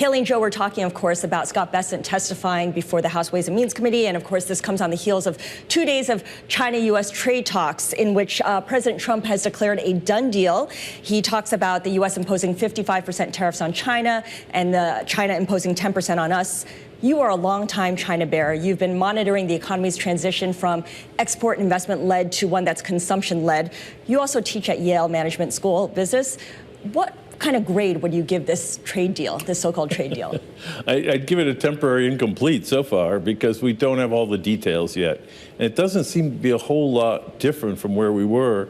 Haley and Joe, we're talking, of course, about Scott Bessent testifying before the House Ways and Means Committee. And of course, this comes on the heels of 2 days of China-U.S. trade talks in which President Trump has declared a done deal. He talks about the U.S. imposing 55% tariffs on China and China imposing 10% on us. You are a longtime China bear. You've been monitoring the economy's transition from export and investment-led to one that's consumption-led. You also teach at Yale Management School of Business. What kind of grade would you give this trade deal, this so-called trade deal? I'd give it a temporary incomplete so far because we don't have all the details yet. And it doesn't seem to be a whole lot different from where we were,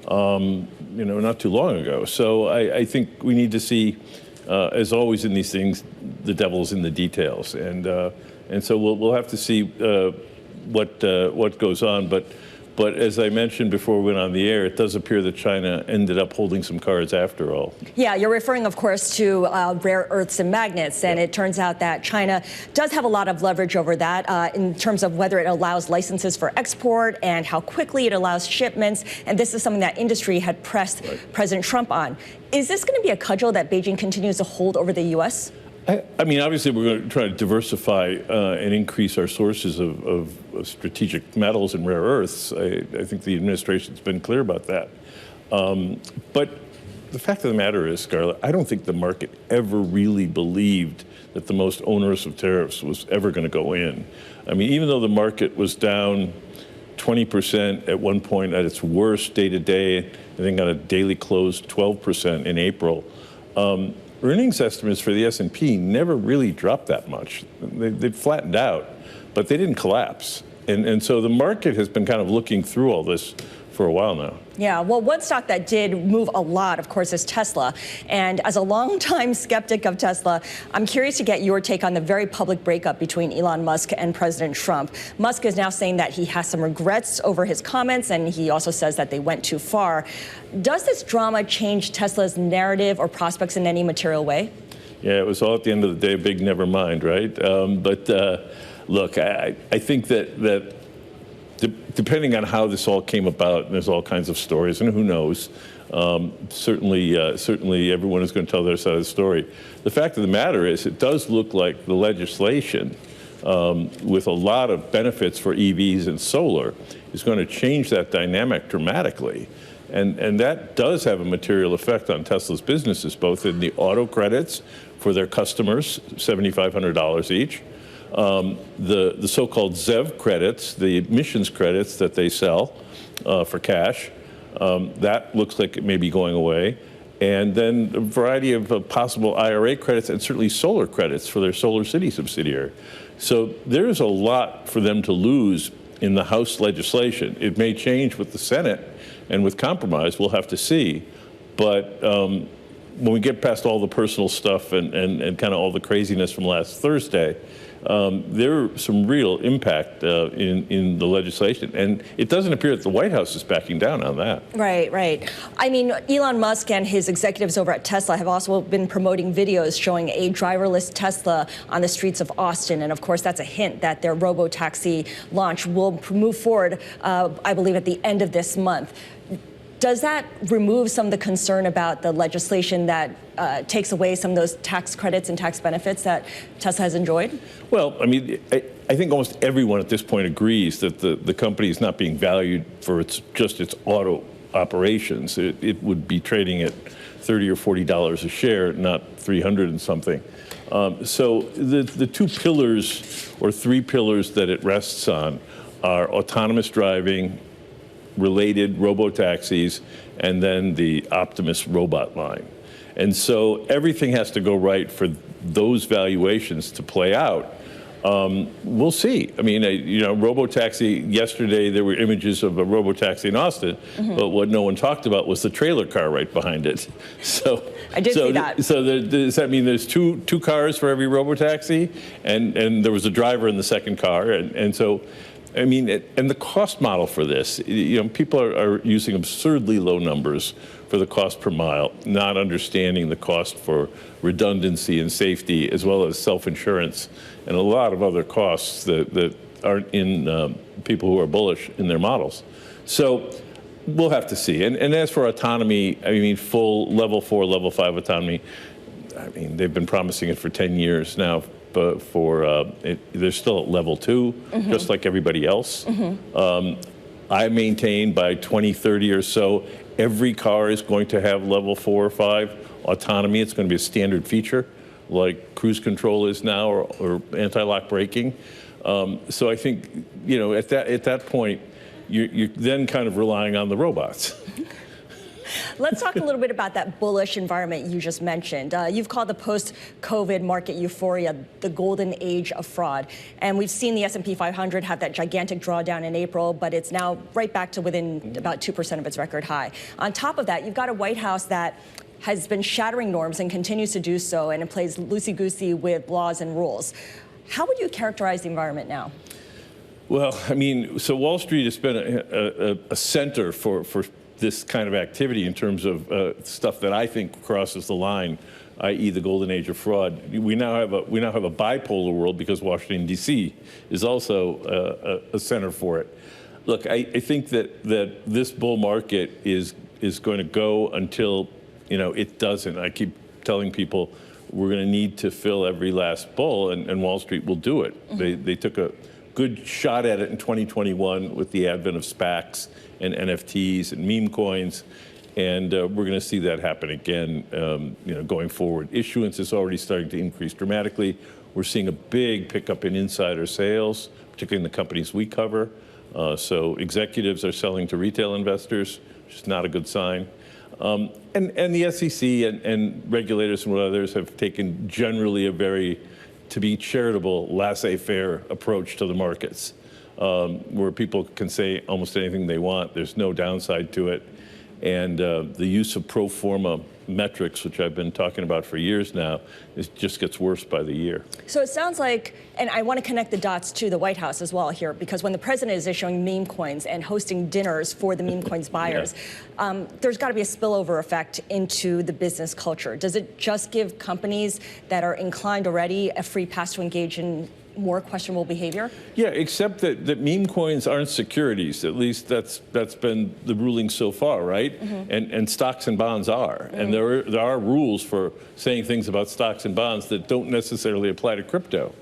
not too long ago. So I think we need to see, as always in these things, the devil's in the details. And so we'll have to see what goes on. But as I mentioned before we went on the air, it does appear that China ended up holding some cards after all. Yeah, you're referring, of course, to rare earths and magnets. And It turns out that China does have a lot of leverage over that in terms of whether it allows licenses for export and how quickly it allows shipments. And this is something that industry had pressed President Trump on. Is this going to be a cudgel that Beijing continues to hold over the U.S.? I mean, obviously, we're going to try to diversify and increase our sources of strategic metals and rare earths. I think the administration's been clear about that. But the fact of the matter is, Scarlett, I don't think the market ever really believed that the most onerous of tariffs was ever going to go in. I mean, even though the market was down 20% at one point at its worst day to day, I think on a daily close 12% in April. Earnings estimates for the S&P never really dropped that much. They flattened out, but they didn't collapse. And so the market has been kind of looking through all this for a while now. Yeah, well, one stock that did move a lot, of course, is Tesla. And as a longtime skeptic of Tesla, I'm curious to get your take on the very public breakup between Elon Musk and President Trump. Musk is now saying that he has some regrets over his comments, and he also says that they went too far. Does this drama change Tesla's narrative or prospects in any material way? Yeah, it was all at the end of the day a big never mind, right? Look, I think that depending on how this all came about, and there's all kinds of stories, and who knows, certainly everyone is going to tell their side of the story. The fact of the matter is, it does look like the legislation, with a lot of benefits for EVs and solar, is going to change that dynamic dramatically. And that does have a material effect on Tesla's businesses, both in the auto credits for their customers, $7,500 each, the so-called ZEV credits, the emissions credits that they sell for cash, that looks like it may be going away. And then a variety of possible IRA credits and certainly solar credits for their Solar City subsidiary. So there's a lot for them to lose in the House legislation. It may change with the Senate and with compromise, we'll have to see. But when we get past all the personal stuff and kind of all the craziness from last Thursday, there's some real impact in the legislation. And it doesn't appear that the White House is backing down on that. Right, right. I mean, Elon Musk and his executives over at Tesla have also been promoting videos showing a driverless Tesla on the streets of Austin. And of course, that's a hint that their robotaxi launch will move forward, I believe, at the end of this month. Does that remove some of the concern about the legislation that takes away some of those tax credits and tax benefits that Tesla has enjoyed? Well, I mean, I think almost everyone at this point agrees that the company is not being valued for just its auto operations. It would be trading at $30 or $40 a share, not $300 and something. So the two pillars or three pillars that it rests on are autonomous driving, related robotaxis, and then the Optimus robot line. And so everything has to go right for those valuations to play out. We'll see. I mean, robotaxi, yesterday there were images of a robotaxi in Austin, but what no one talked about was the trailer car right behind it. So I did see that. So does that mean there's two cars for every robotaxi? And there was a driver in the second car, and so I mean, and the cost model for this, people are using absurdly low numbers for the cost per mile, not understanding the cost for redundancy and safety, as well as self-insurance and a lot of other costs that aren't in people who are bullish in their models. So we'll have to see. And as for autonomy, I mean, full level 4, level 5 autonomy, I mean, they've been promising it for 10 years now, but they're still at level 2, just like everybody else. I maintain by 2030 or so, every car is going to have level 4 or 5 autonomy. It's going to be a standard feature, like cruise control is now, or anti-lock braking. So I think, at that point, you're then kind of relying on the robots. Let's talk a little bit about that bullish environment you just mentioned. You've called the post-COVID market euphoria the golden age of fraud. And we've seen the S&P 500 have that gigantic drawdown in April, but it's now right back to within about 2% of its record high. On top of that, you've got a White House that has been shattering norms and continues to do so, and it plays loosey-goosey with laws and rules. How would you characterize the environment now? Well, I mean, so Wall Street has been a center for this kind of activity in terms of stuff that I think crosses the line, i.e. the golden age of fraud. We now have a bipolar world because Washington, D.C. is also a center for it. Look, I think that this bull market is going to go until, it doesn't. I keep telling people we're going to need to fill every last bull, and Wall Street will do it. They took a good shot at it in 2021 with the advent of SPACs and NFTs and meme coins, and we're going to see that happen again, going forward. Issuance is already starting to increase dramatically. We're seeing a big pickup in insider sales, particularly in the companies we cover. So executives are selling to retail investors, which is not a good sign. And the SEC and regulators and others have taken generally a very, to be charitable, laissez-faire approach to the markets, where people can say almost anything they want. There's no downside to it. And the use of pro forma metrics, which I've been talking about for years now, it just gets worse by the year. So it sounds like, and I want to connect the dots to the White House as well here, because when the president is issuing meme coins and hosting dinners for the meme coins buyers, there's got to be a spillover effect into the business culture. Does it just give companies that are inclined already a free pass to engage in more questionable behavior? Yeah, except that meme coins aren't securities. At least that's been the ruling so far, right? And stocks and bonds are. And there are rules for saying things about stocks and bonds that don't necessarily apply to crypto.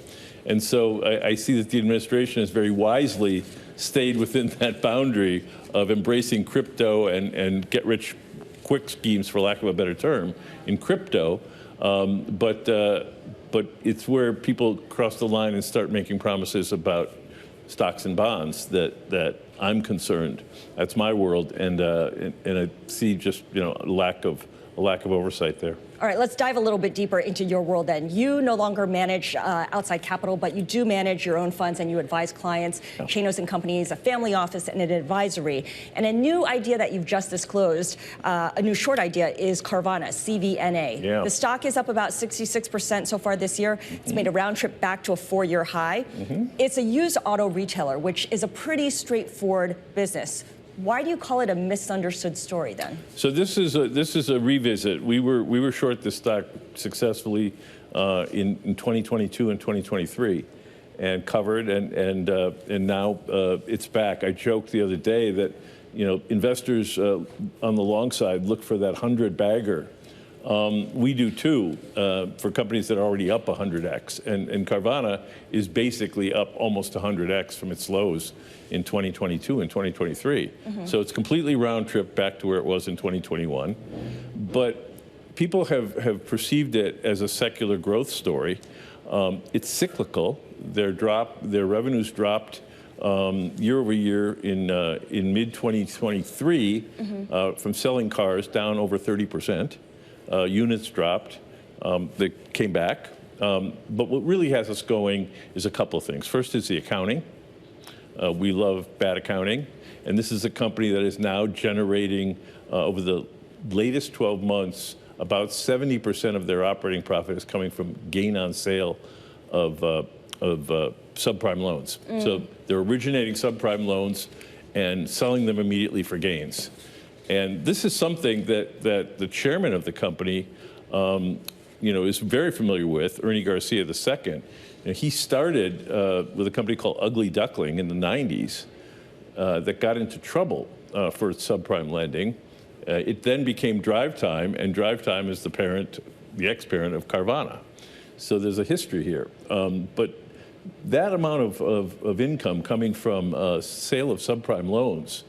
And so I see that the administration has very wisely stayed within that boundary of embracing crypto and get-rich-quick schemes, for lack of a better term, in crypto. But it's where people cross the line and start making promises about stocks and bonds that I'm concerned. That's my world, and I see just a lack of oversight there. All right, let's dive a little bit deeper into your world then. You no longer manage outside capital, but you do manage your own funds and you advise clients. Chanos & Company is a family office and an advisory. And a new idea that you've just disclosed, a new short idea, is Carvana, CVNA. The stock is up about 66% so far this year. It's made a round trip back to a 4-year high. It's a used auto retailer, which is a pretty straightforward business. Why do you call it a misunderstood story then? So this is a revisit. We were short this stock successfully in 2022 and 2023, and covered, and now it's back. I joked the other day that investors on the long side look for that 100-bagger. We do too, for companies that are already up 100x, and Carvana is basically up almost 100x from its lows in 2022 and 2023. So it's completely round trip back to where it was in 2021. But people have perceived it as a secular growth story. It's cyclical. Their revenues dropped year over year in mid-2023 from selling cars down over 30%. Units dropped. They came back. But what really has us going is a couple of things. First is the accounting. We love bad accounting. And this is a company that is now generating, over the latest 12 months, about 70% of their operating profit is coming from gain on sale of subprime loans. So they're originating subprime loans and selling them immediately for gains. And this is something that the chairman of the company, is very familiar with, Ernie Garcia II. And he started with a company called Ugly Duckling in the 90s that got into trouble for its subprime lending. It then became Drive Time, and Drive Time is the parent the ex-parent of Carvana. So there's a history here. But that amount of income coming from sale of subprime loans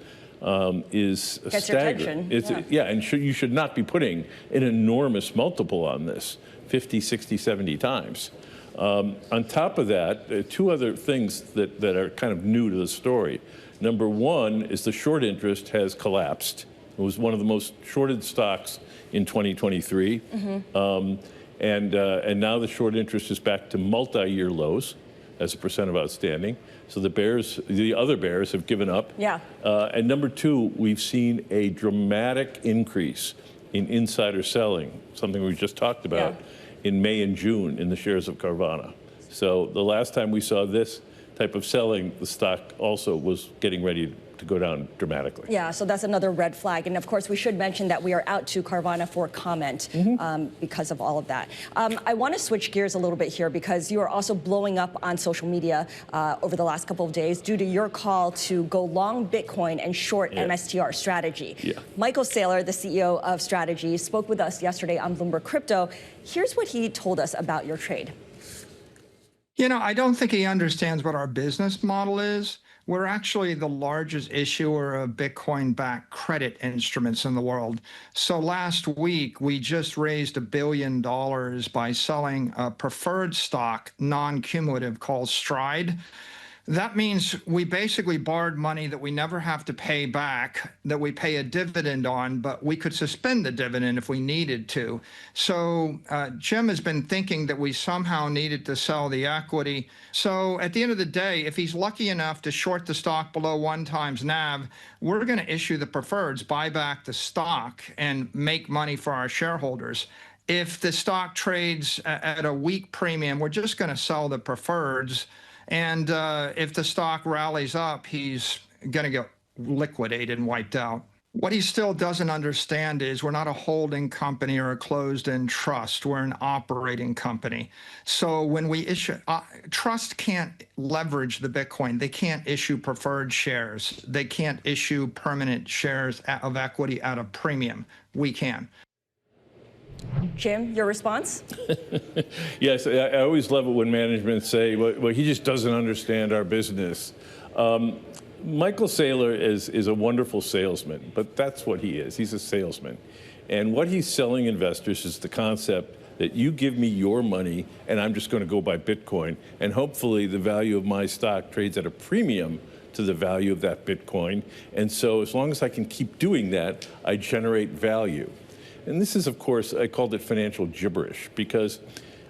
is Gets your staggering. attention. And you should not be putting an enormous multiple on this, 50, 60, 70 times. On top of that, two other things that are kind of new to the story. Number one is the short interest has collapsed. It was one of the most shorted stocks in 2023. And now the short interest is back to multi-year lows as a percent of outstanding. So the other bears have given up. Yeah. And number two, we've seen a dramatic increase in insider selling, something we just talked about, in May and June in the shares of Carvana. So the last time we saw this type of selling, the stock also was getting ready to go down dramatically. Yeah, so that's another red flag. And of course, we should mention that we are out to Carvana for comment because of all of that. I want to switch gears a little bit here because you are also blowing up on social media over the last couple of days due to your call to go long Bitcoin and short MSTR strategy. Michael Saylor, the CEO of Strategy, spoke with us yesterday on Bloomberg Crypto. Here's what he told us about your trade. You know, I don't think he understands what our business model is. We're actually the largest issuer of Bitcoin-backed credit instruments in the world. So last week, we just raised $1 billion by selling a preferred stock, non-cumulative, called Stride. That means we basically borrowed money that we never have to pay back, that we pay a dividend on, but we could suspend the dividend if we needed to. So Jim has been thinking that we somehow needed to sell the equity. So at the end of the day, if he's lucky enough to short the stock below 1x NAV, we're going to issue the preferreds, buy back the stock, and make money for our shareholders. If the stock trades at a weak premium, we're just going to sell the preferreds. And if the stock rallies up, he's going to get liquidated and wiped out. What he still doesn't understand is we're not a holding company or a closed-end trust. We're an operating company. So when we issue, trust can't leverage the Bitcoin. They can't issue preferred shares. They can't issue permanent shares of equity at a premium. We can. Jim, your response? Yes, I always love it when management say, well, he just doesn't understand our business. Michael Saylor is a wonderful salesman, but that's what he is. He's a salesman. And what he's selling investors is the concept that you give me your money and I'm just going to go buy Bitcoin. And hopefully the value of my stock trades at a premium to the value of that Bitcoin. And so as long as I can keep doing that, I generate value. And this is, of course, I called it financial gibberish because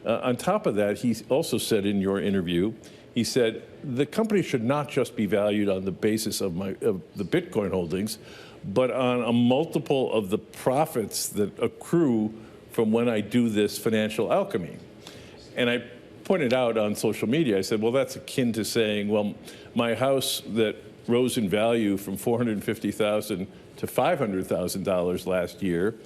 on top of that, he also said in your interview, he said, the company should not just be valued on the basis of the Bitcoin holdings, but on a multiple of the profits that accrue from when I do this financial alchemy. And I pointed out on social media, I said, well, that's akin to saying, well, my house that rose in value from $450,000 to $500,000 last year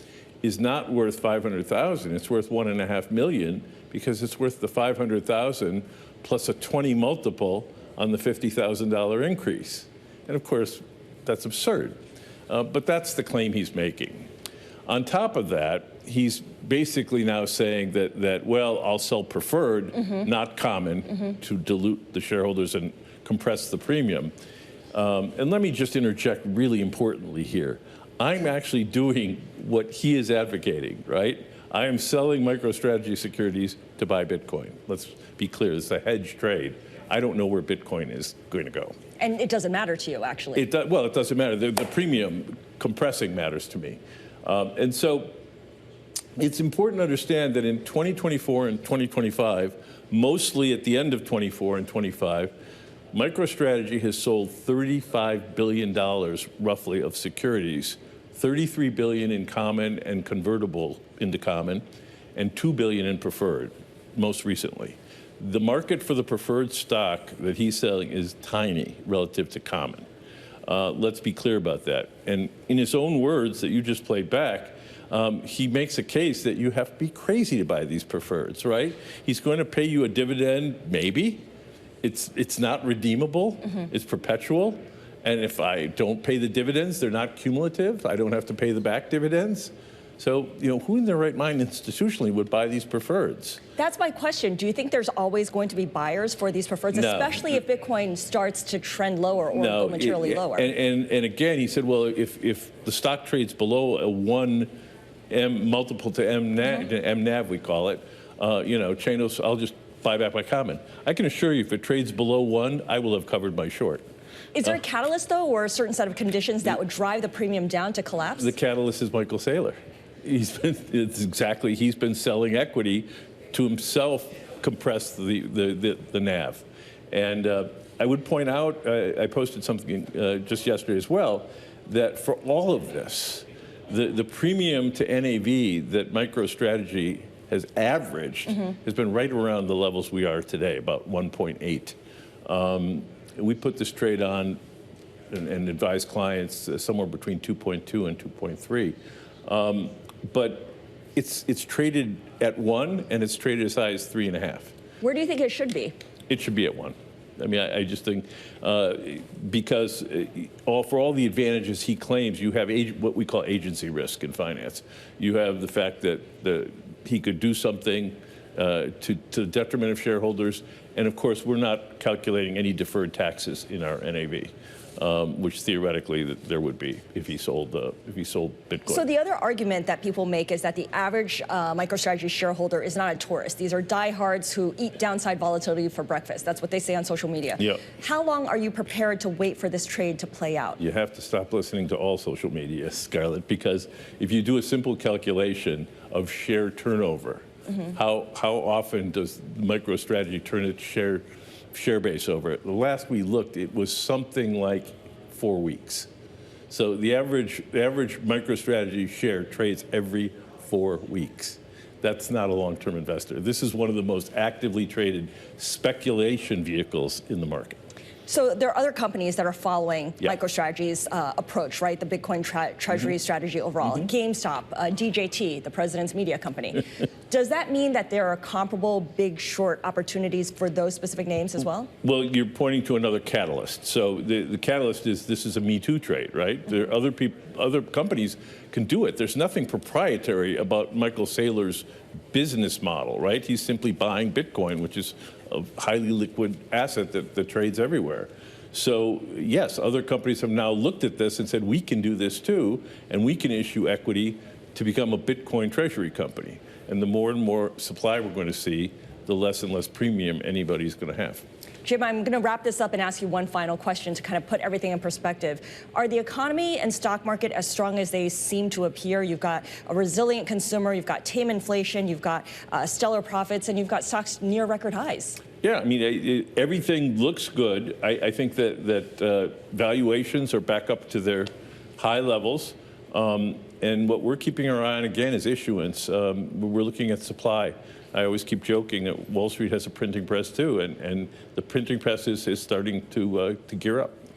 is not worth $500,000. It's worth $1.5 million because it's worth the $500,000 plus a 20 multiple on the $50,000 increase. And of course, that's absurd. But that's the claim he's making. On top of that, he's basically now saying that well, I'll sell preferred, not common, to dilute the shareholders and compress the premium. And let me just interject really importantly here. I'm actually doing what he is advocating, right? I am selling MicroStrategy securities to buy Bitcoin. Let's be clear, it's a hedge trade. I don't know where Bitcoin is going to go. And it doesn't matter to you, actually. Well, it doesn't matter. The premium compressing matters to me. And so it's important to understand that in 2024 and 2025, mostly at the end of 24 and 25, MicroStrategy has sold $35 billion roughly of securities, $33 billion in common and convertible into common, and $2 billion in preferred, most recently. The market for the preferred stock that he's selling is tiny relative to common. Let's be clear about that. And in his own words that you just played back, he makes a case that you have to be crazy to buy these preferreds, right? He's going to pay you a dividend, maybe. It's not redeemable. It's perpetual. And if I don't pay the dividends, they're not cumulative. I don't have to pay the back dividends. So, who in their right mind institutionally would buy these preferreds? That's my question. Do you think there's always going to be buyers for these preferreds, No. especially if Bitcoin starts to trend lower or go materially lower? And again, he said, well, if the stock trades below a 1 M multiple to MNAV, we call it, Chanos, I'll just buy back my common. I can assure you, if it trades below 1, I will have covered my short. Is there a catalyst, though, or a certain set of conditions that would drive the premium down to collapse? The catalyst is Michael Saylor. He's been selling equity to himself compress the NAV. And I would point out, I posted something just yesterday as well, that for all of this, the premium to NAV that MicroStrategy has averaged has been right around the levels we are today, about 1.8. We put this trade on and advise clients somewhere between 2.2 and 2.3. But it's traded at 1, and it's traded as high as 3.5. Where do you think it should be? It should be at 1. I mean, I just think because for all the advantages he claims, you have what we call agency risk in finance. You have the fact that he could do something to the detriment of shareholders, and of course, we're not calculating any deferred taxes in our NAV. Which theoretically there would be if he sold Bitcoin. So the other argument that people make is that the average MicroStrategy shareholder is not a tourist. These are diehards who eat downside volatility for breakfast. That's what they say on social media. Yep. How long are you prepared to wait for this trade to play out? You have to stop listening to all social media, Scarlet, because if you do a simple calculation of share turnover, how often does MicroStrategy turn its share base over it? The last we looked, it was something like 4 weeks. So the average MicroStrategy share trades every 4 weeks. That's not a long-term investor. This is one of the most actively traded speculation vehicles in the market. So there are other companies that are following MicroStrategy's approach, right? The Bitcoin treasury strategy overall. GameStop, DJT, the president's media company. Does that mean that there are comparable big short opportunities for those specific names as well? Well, you're pointing to another catalyst. So the catalyst is this is a Me Too trade, right? There are other companies can do it. There's nothing proprietary about Michael Saylor's business model, right? He's simply buying Bitcoin, which is a highly liquid asset that trades everywhere. So yes, other companies have now looked at this and said, we can do this too, and we can issue equity to become a Bitcoin treasury company. And the more and more supply we're going to see, the less and less premium anybody's going to have. Jim, I'm going to wrap this up and ask you one final question to kind of put everything in perspective. Are the economy and stock market as strong as they seem to appear? You've got a resilient consumer, you've got tame inflation, you've got stellar profits, and you've got stocks near record highs. Yeah, I mean, everything looks good. I think that valuations are back up to their high levels. And what we're keeping our eye on, again, is issuance. We're looking at supply. I always keep joking that Wall Street has a printing press, too, and the printing press is starting to gear up.